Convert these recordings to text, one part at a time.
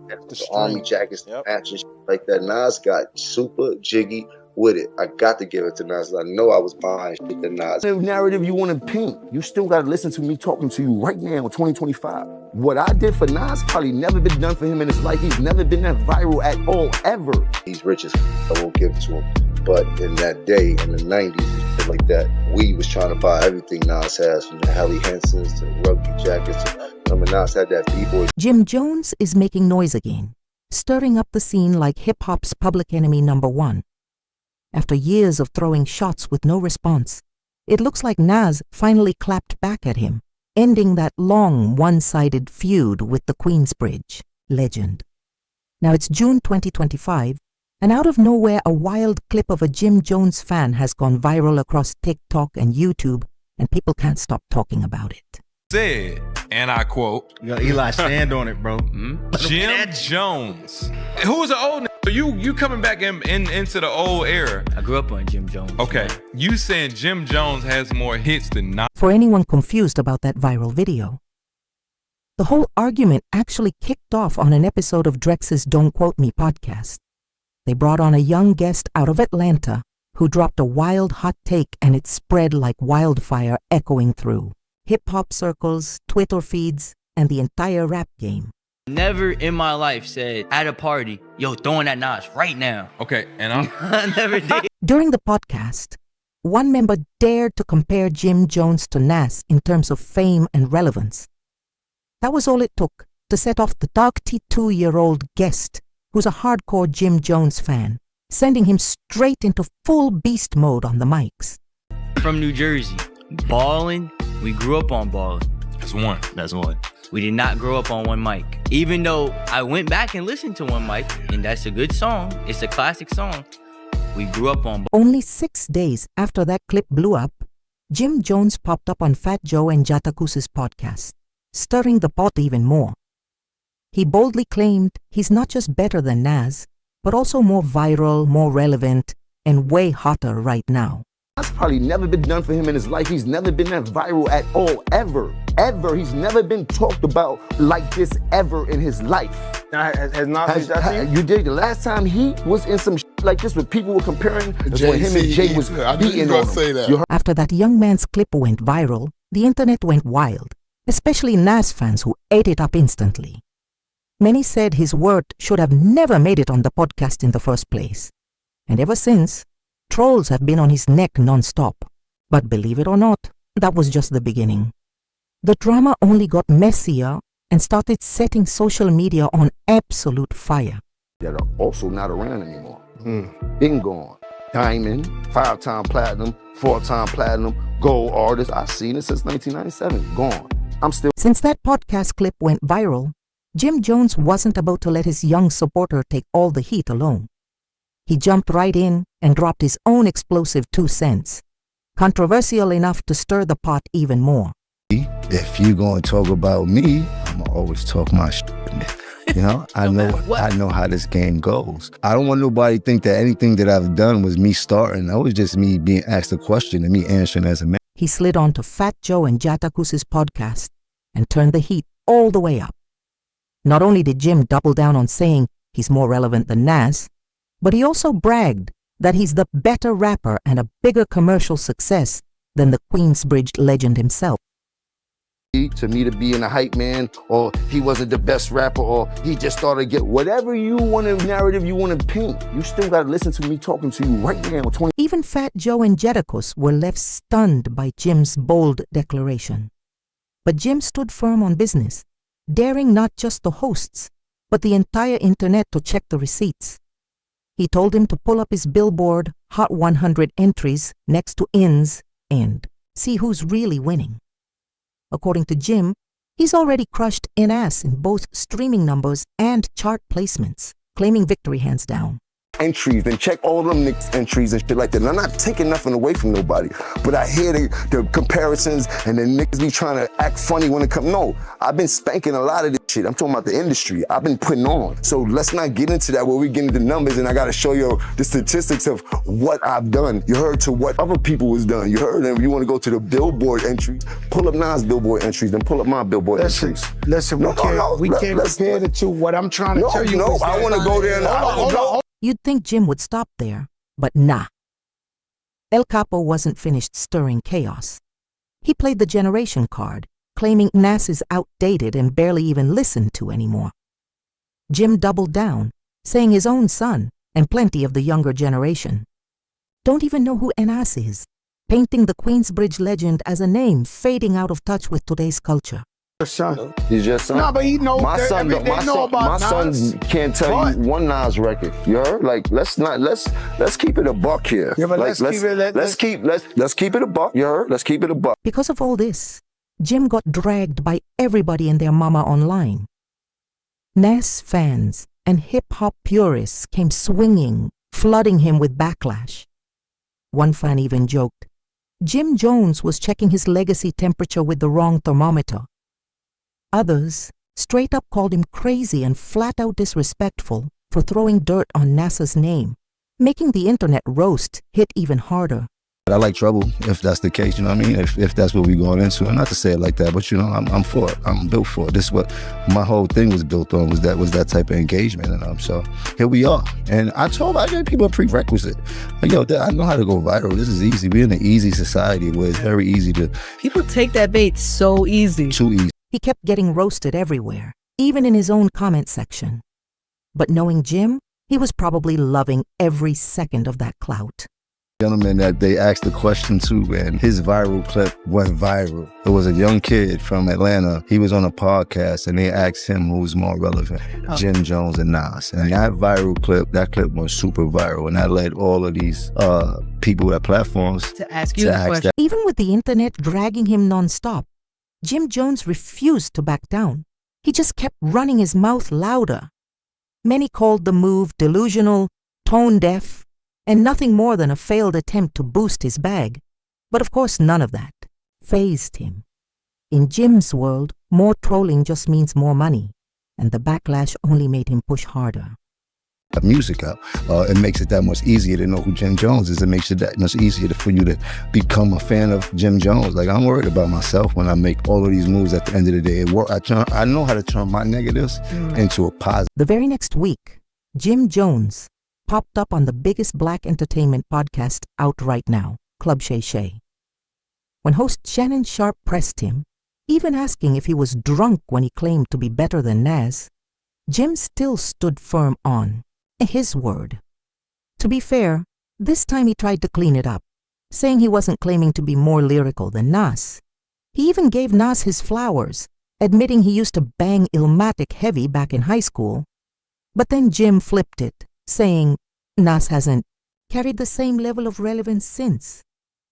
The army jackets, the match and shit like that. Nas got super jiggy with it. I got to give it to Nas. I know I was buying shit that Nas. The narrative you want to paint, you still got to listen to me talking to you right now in 2025. What I did for Nas probably never been done for him in his life. He's never been that viral at all, ever. He's rich as I won't give it to him. But in that day, in the 90s and shit like that, we was trying to buy everything Nas has, from the Helly Hensons to the rugby jackets. Nas had that B-boy. Jim Jones is making noise again, stirring up the scene like hip-hop's public enemy #1. After years of throwing shots with no response, it looks like Nas finally clapped back at him, ending that long, one-sided feud with the Queensbridge legend. Now it's June 2025, and out of nowhere a wild clip of a Jim Jones fan has gone viral across TikTok and YouTube, and people can't stop talking about it. Said, and I quote, Yo, Eli, stand on it, bro. Jim Jones. Who was the old nigga? So you coming back into the old era. I grew up on Jim Jones. Okay. You saying Jim Jones has more hits than not. For anyone confused about that viral video, the whole argument actually kicked off on an episode of Drex's Don't Quote Me podcast. They brought on a young guest out of Atlanta who dropped a wild hot take, and it spread like wildfire, echoing through hip-hop circles, Twitter feeds, and the entire rap game. Never in my life said at a party, yo, throwing that Nas right now. Okay, and I never did. During the podcast, one member dared to compare Jim Jones to Nas in terms of fame and relevance. That was all it took to set off the 32-year-old guest, who's a hardcore Jim Jones fan, sending him straight into full beast mode on the mics. From New Jersey, ballin', we grew up on ballin'. That's one. We did not grow up on One Mic. Even though I went back and listened to One Mic, and that's a good song, it's a classic song, we grew up on. Only 6 days after that clip blew up, Jim Jones popped up on Fat Joe and Jatakus's podcast, stirring the pot even more. He boldly claimed he's not just better than Nas, but also more viral, more relevant, and way hotter right now. That's probably never been done for him in his life. He's never been that viral at all, ever. Ever. He's never been talked about like this ever in his life. Now, has Nas reached out to you? You did. The last time he was in some like this where people were comparing when him and Jay was beating on him. After that young man's clip went viral, the internet went wild, especially Nas fans who ate it up instantly. Many said his word should have never made it on the podcast in the first place. And ever since, trolls have been on his neck non-stop. But believe it or not, that was just the beginning. The drama only got messier and started setting social media on absolute fire. That are also not around anymore. Been gone. Diamond, 5-time platinum, 4-time platinum, gold artist. I've seen it since 1997. Gone. I'm still. Since that podcast clip went viral, Jim Jones wasn't about to let his young supporter take all the heat alone. He jumped right in and dropped his own explosive 2 cents, controversial enough to stir the pot even more. If you gonna talk about me, I'm gonna always talk my shit. You know, I know how this game goes. I don't want nobody to think that anything that I've done was me starting. That was just me being asked a question and me answering as a man. He slid on to Fat Joe and Jatakus's podcast and turned the heat all the way up. Not only did Jim double down on saying he's more relevant than Nas, but he also bragged that he's the better rapper and a bigger commercial success than the Queensbridge legend himself. To me to be in a hype man, or he wasn't the best rapper, or he just started to get whatever you want to narrative you want to paint. You still got to listen to me talking to you right now. Even Fat Joe and Jadakus were left stunned by Jim's bold declaration. But Jim stood firm on business, daring not just the hosts, but the entire internet to check the receipts. He told him to pull up his Billboard Hot 100 entries next to In's and see who's really winning. According to Jim, he's already crushed In-Ass in both streaming numbers and chart placements, claiming victory hands down. entries and check all them niggas entries and shit like that. And I'm not taking nothing away from nobody, but I hear the comparisons and the niggas be trying to act funny when it comes. No, I've been spanking a lot of this shit. I'm talking about the industry. I've been putting on. So let's not get into that where we get into numbers and I gotta show you the statistics of what I've done. You heard to what other people was done. You heard them. You want to go to the Billboard entries, pull up Nas Billboard entries, then pull up my Billboard entries. Listen, we can't compare the two. What I'm trying to tell you is I want to go there and hold on. You'd think Jim would stop there, but nah. El Capo wasn't finished stirring chaos. He played the generation card, claiming Nas is outdated and barely even listened to anymore. Jim doubled down, saying his own son and plenty of the younger generation don't even know who Nas is, painting the Queensbridge legend as a name fading out of touch with today's culture. Son. He's your son. No, but he knows. My son can't tell you one Nas record. You heard? Like, let's keep it a buck here. Yeah, but like, let's keep it a buck. You heard? Let's keep it a buck. Because of all this, Jim got dragged by everybody and their mama online. Nas fans and hip-hop purists came swinging, flooding him with backlash. One fan even joked, Jim Jones was checking his legacy temperature with the wrong thermometer. Others straight up called him crazy and flat-out disrespectful for throwing dirt on NASA's name, making the internet roast hit even harder. I like trouble, if that's the case, you know what I mean? If that's what we're going into. And not to say it like that, but you know, I'm for it. I'm built for it. This is what my whole thing was built on, was that type of engagement. And so here we are. And I gave people a prerequisite. Like, yo, I know how to go viral. This is easy. We're in an easy society where it's very easy to... People take that bait so easy. Too easy. He kept getting roasted everywhere, even in his own comment section. But knowing Jim, he was probably loving every second of that clout. Gentleman that they asked the question to, and his viral clip went viral. There was a young kid from Atlanta. He was on a podcast, and they asked him who's more relevant, Jim Jones and Nas. And that clip went super viral, and that led all of these people at platforms to ask you the question. Even with the internet dragging him nonstop, Jim Jones refused to back down. He just kept running his mouth louder. Many called the move delusional, tone-deaf, and nothing more than a failed attempt to boost his bag. But of course none of that fazed him. In Jim's world, more trolling just means more money, and the backlash only made him push harder. Music out. It makes it that much easier to know who Jim Jones is. It makes it that much easier for you to become a fan of Jim Jones. Like, I'm worried about myself when I make all of these moves at the end of the day. I know how to turn my negatives into a positive. The very next week, Jim Jones popped up on the biggest black entertainment podcast out right now, Club Shay Shay. When host Shannon Sharp pressed him, even asking if he was drunk when he claimed to be better than Nas, Jim still stood firm on his word. To be fair, this time he tried to clean it up, saying he wasn't claiming to be more lyrical than Nas. He even gave Nas his flowers, admitting he used to bang Illmatic heavy back in high school. But then Jim flipped it, saying Nas hasn't carried the same level of relevance since.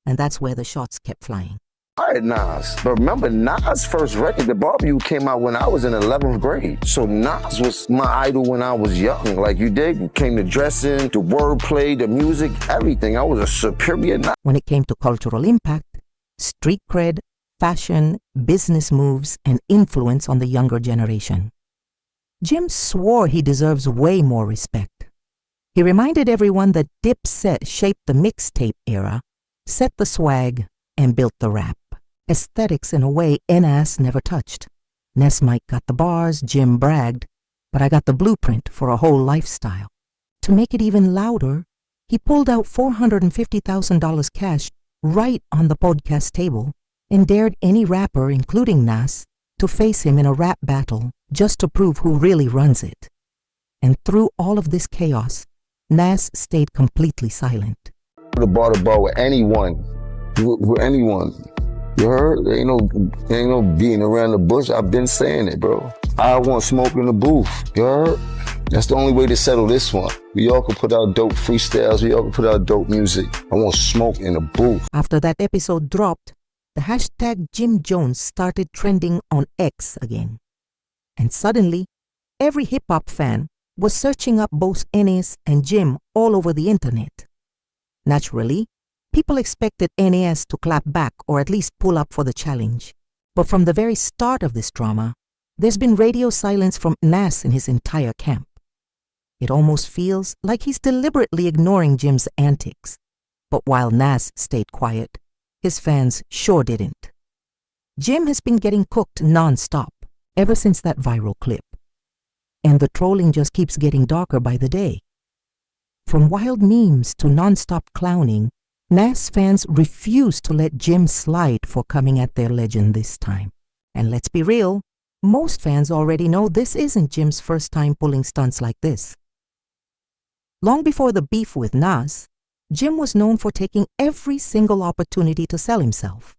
And that's where the shots kept flying. All right, Nas. But remember, Nas' first record, The Barbecue, came out when I was in 11th grade. So Nas was my idol when I was young. Like, you dig? Came to dressing, the wordplay, the music, everything. I was a superior Nas. When it came to cultural impact, street cred, fashion, business moves, and influence on the younger generation, Jim swore he deserves way more respect. He reminded everyone that Dipset shaped the mixtape era, set the swag, and built the rap. Aesthetics in a way Nas never touched. Ness Mike got the bars, Jim bragged, but I got the blueprint for a whole lifestyle. To make it even louder, he pulled out $450,000 cash right on the podcast table and dared any rapper, including Nas, to face him in a rap battle just to prove who really runs it. And through all of this chaos, Nas stayed completely silent. I would have bought a bar with anyone. With anyone. You heard? There ain't no beating around the bush. I've been saying it, bro. I want smoke in the booth. You heard? That's the only way to settle this one. We all can put out dope freestyles. We all can put out dope music. I want smoke in the booth. After that episode dropped, the hashtag Jim Jones started trending on X again. And suddenly, every hip-hop fan was searching up both Nas and Jim all over the internet. Naturally, people expected Nas to clap back or at least pull up for the challenge. But from the very start of this drama, there's been radio silence from Nas and his entire camp. It almost feels like he's deliberately ignoring Jim's antics. But while Nas stayed quiet, his fans sure didn't. Jim has been getting cooked non-stop ever since that viral clip. And the trolling just keeps getting darker by the day. From wild memes to non-stop clowning, Nas fans refuse to let Jim slide for coming at their legend this time. And let's be real, most fans already know this isn't Jim's first time pulling stunts like this. Long before the beef with Nas, Jim was known for taking every single opportunity to sell himself.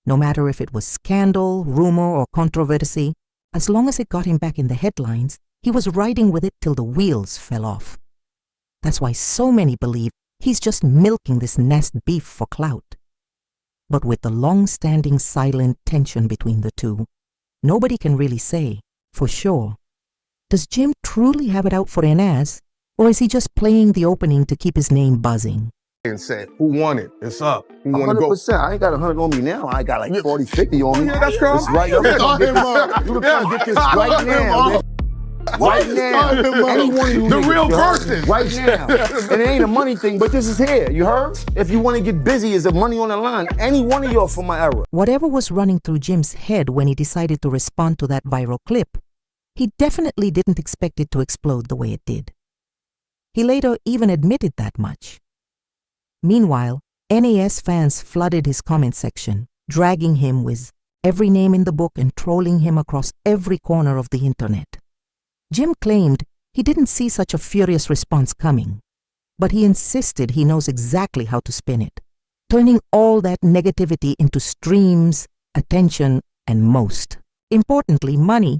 No matter if it was scandal, rumor, or controversy, as long as it got him back in the headlines, he was riding with it till the wheels fell off. That's why so many believe he's just milking this Nas beef for clout. But with the long-standing silent tension between the two, nobody can really say, for sure. Does Jim truly have it out for Nas, or is he just playing the opening to keep his name buzzing? And said, who won it? It's up. Who want to go? 100%. I ain't got 100 on me now. I got like 40, 50 on me. Yeah, that's cool. It's right. I'm gonna get this right now, man. Right now. Any one of you the niggas, real you heard? person. Right now. And it ain't a money thing, but this is here. You heard? If you want to get busy, is the money on the line. Any one of y'all from my era. Whatever was running through Jim's head when he decided to respond to that viral clip, he definitely didn't expect it to explode the way it did. He later even admitted that much. Meanwhile, Nas fans flooded his comment section, dragging him with every name in the book and trolling him across every corner of the internet. Jim claimed he didn't see such a furious response coming, but he insisted he knows exactly how to spin it, turning all that negativity into streams, attention, and most importantly, money.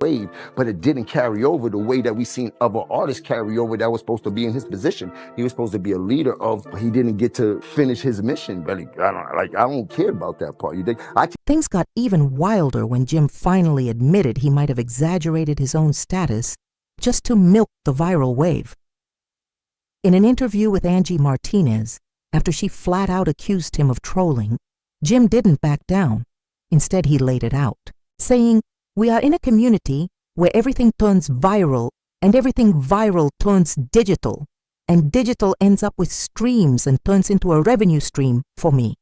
Wave, but it didn't carry over the way that we seen other artists carry over that was supposed to be in his position. He was supposed to be a leader of, he didn't get to finish his mission. Really, I don't care about that part. You think? Things got even wilder when Jim finally admitted he might have exaggerated his own status just to milk the viral wave. In an interview with Angie Martinez, after she flat out accused him of trolling, Jim didn't back down. Instead, he laid it out, saying, "We are in a community where everything turns viral and everything viral turns digital, and digital ends up with streams and turns into a revenue stream for me."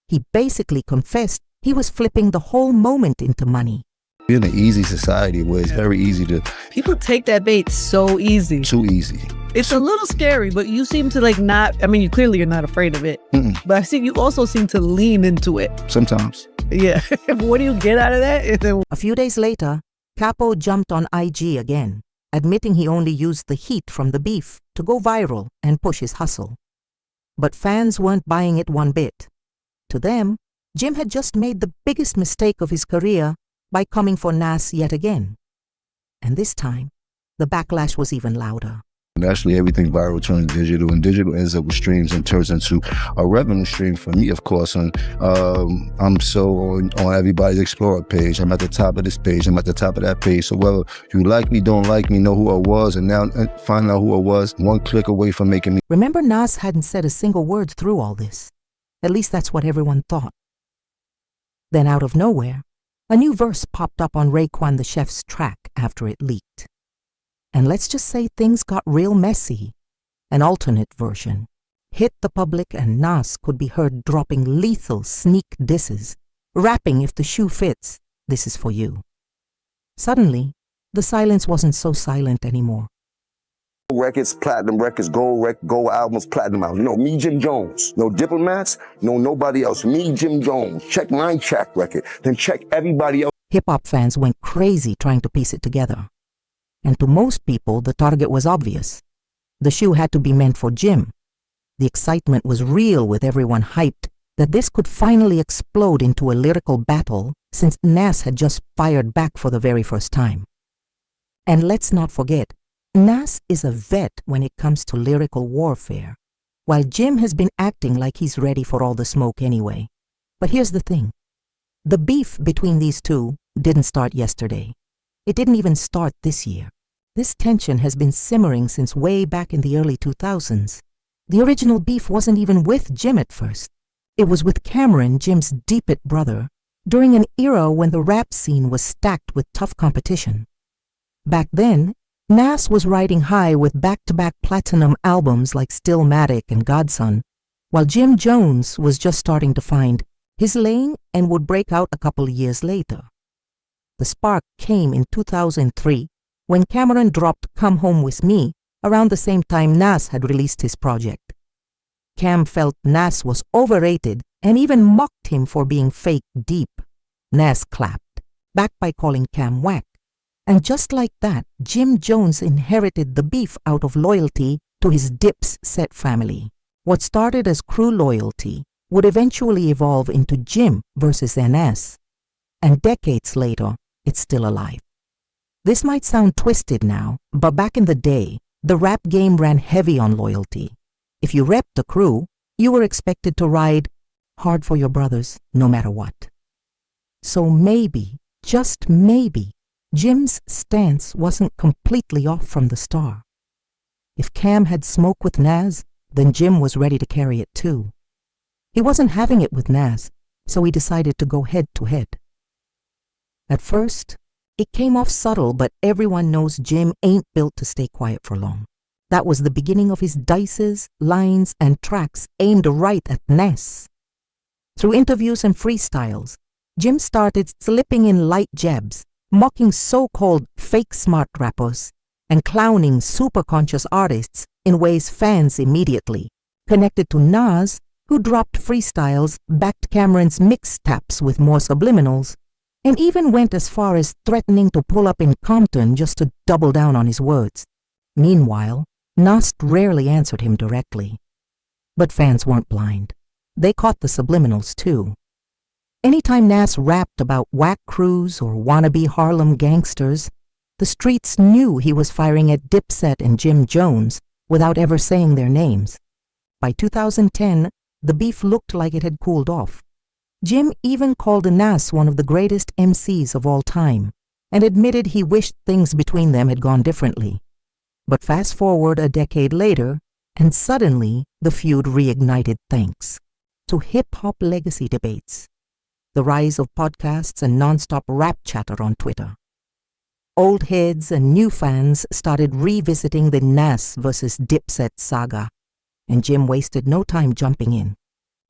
He basically confessed he was flipping the whole moment into money. We're in an easy society where it's very easy to... People take that bait so easy. Too easy. It's a little scary, but you seem to not, I mean, you clearly are not afraid of it. But I see you also seem to lean into it. Sometimes. Yeah. What do you get out of that? A few days later, Capo jumped on IG again, admitting he only used the heat from the beef to go viral and push his hustle. But fans weren't buying it one bit. To them, Jim had just made the biggest mistake of his career by coming for Nas yet again. And this time, the backlash was even louder. Naturally, everything viral turns digital, and digital ends up with streams and turns into a revenue stream for me, of course. And I'm so on everybody's Explorer page. I'm at the top of this page. I'm at the top of that page. So whether you like me, don't like me, know who I was, and now find out who I was, one click away from making me. Remember, Nas hadn't said a single word through all this. At least that's what everyone thought. Then out of nowhere, a new verse popped up on Raekwon the Chef's track after it leaked. And let's just say things got real messy. An alternate version hit the public, and Nas could be heard dropping lethal sneak disses, rapping if the shoe fits, "This is for you." Suddenly, the silence wasn't so silent anymore. Records, platinum records, gold albums, platinum albums. You know, me, Jim Jones. No diplomats, no nobody else. Me, Jim Jones. Check my track record, then check everybody else. Hip-hop fans went crazy trying to piece it together. And to most people, the target was obvious. The shoe had to be meant for Jim. The excitement was real, with everyone hyped that this could finally explode into a lyrical battle, since Nas had just fired back for the very first time. And let's not forget, Nas is a vet when it comes to lyrical warfare, while Jim has been acting like he's ready for all the smoke anyway. But here's the thing. The beef between these two didn't start yesterday. It didn't even start this year. This tension has been simmering since way back in the early 2000s. The original beef wasn't even with Jim at first. It was with Cameron, Jim's deep-it brother, during an era when the rap scene was stacked with tough competition. Back then, Nas was riding high with back-to-back platinum albums like Stillmatic and Godson, while Jim Jones was just starting to find his lane and would break out a couple of years later. The spark came in 2003 when Cameron dropped Come Home With Me around the same time Nas had released his project. Cam felt Nas was overrated and even mocked him for being fake deep. Nas clapped, back by calling Cam whack. And just like that, Jim Jones inherited the beef out of loyalty to his Dipset family. What started as crew loyalty would eventually evolve into Jim versus NS. And decades later, it's still alive. This might sound twisted now, but back in the day, the rap game ran heavy on loyalty. If you repped the crew, you were expected to ride hard for your brothers no matter what. So maybe, just maybe, Jim's stance wasn't completely off from the start. If Cam had smoke with Nas, then Jim was ready to carry it too. He wasn't having it with Nas, so he decided to go head to head. At first, it came off subtle, but everyone knows Jim ain't built to stay quiet for long. That was the beginning of his dices, lines, and tracks aimed right at Nas. Through interviews and freestyles, Jim started slipping in light jabs, mocking so-called fake smart rappers, and clowning super-conscious artists in ways fans immediately connected to Nas, who dropped freestyles, backed Cameron's mix taps with more subliminals, and even went as far as threatening to pull up in Compton just to double down on his words. Meanwhile, Nas rarely answered him directly. But fans weren't blind. They caught the subliminals too. Anytime Nas rapped about whack crews or wannabe Harlem gangsters, the streets knew he was firing at Dipset and Jim Jones without ever saying their names. By 2010, the beef looked like it had cooled off. Jim even called Nas one of the greatest MCs of all time and admitted he wished things between them had gone differently. But fast forward a decade later, and suddenly the feud reignited thanks to hip-hop legacy debates, the rise of podcasts and non-stop rap chatter on Twitter. Old heads and new fans started revisiting the Nas versus Dipset saga, and Jim wasted no time jumping in.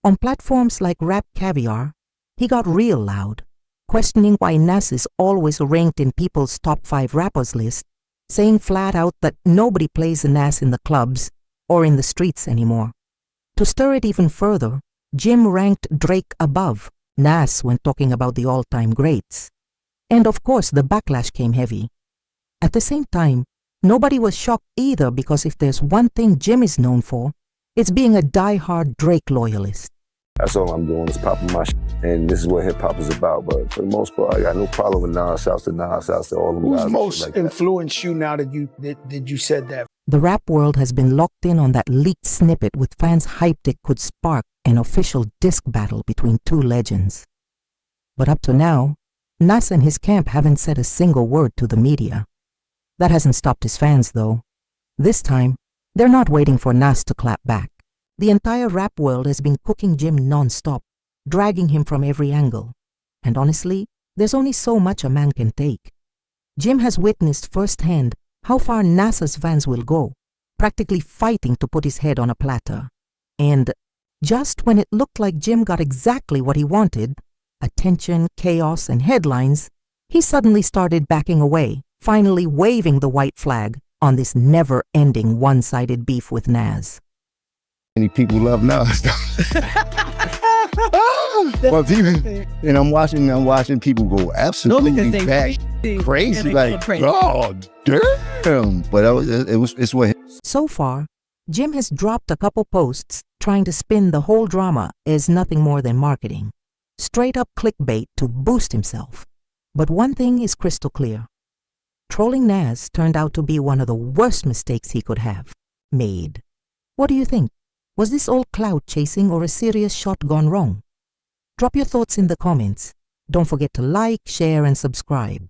On platforms like Rap Caviar, he got real loud, questioning why Nas is always ranked in people's top 5 rappers list, saying flat out that nobody plays Nas in the clubs or in the streets anymore. To stir it even further, Jim ranked Drake above Nas when talking about the all-time greats. And of course, the backlash came heavy. At the same time, nobody was shocked either, because if there's one thing Jim is known for, it's being a die-hard Drake loyalist. That's all I'm doing is popping my shit, and this is what hip-hop is about. But for the most part, I got no problem with Nas. Shouts to Nas, shouts to all of them guys. Who's most like influenced you now that you said that? The rap world has been locked in on that leaked snippet, with fans hyped it could spark an official disc battle between two legends. But up to now, Nas and his camp haven't said a single word to the media. That hasn't stopped his fans, though. This time, they're not waiting for Nas to clap back. The entire rap world has been cooking Jim non-stop, dragging him from every angle. And honestly, there's only so much a man can take. Jim has witnessed firsthand how far Nas's fans will go, practically fighting to put his head on a platter. And just when it looked like Jim got exactly what he wanted, attention, chaos, and headlines, he suddenly started backing away, finally waving the white flag on this never-ending one-sided beef with Nas. Many people love Nas. But people, and I'm watching people go absolutely back crazy, like, oh damn. But it's what. So far, Jim has dropped a couple posts trying to spin the whole drama as nothing more than marketing, straight up clickbait to boost himself. But one thing is crystal clear: trolling Nas turned out to be one of the worst mistakes he could have made. What do you think? Was this all clout chasing or a serious shot gone wrong? Drop your thoughts in the comments. Don't forget to like, share, and subscribe.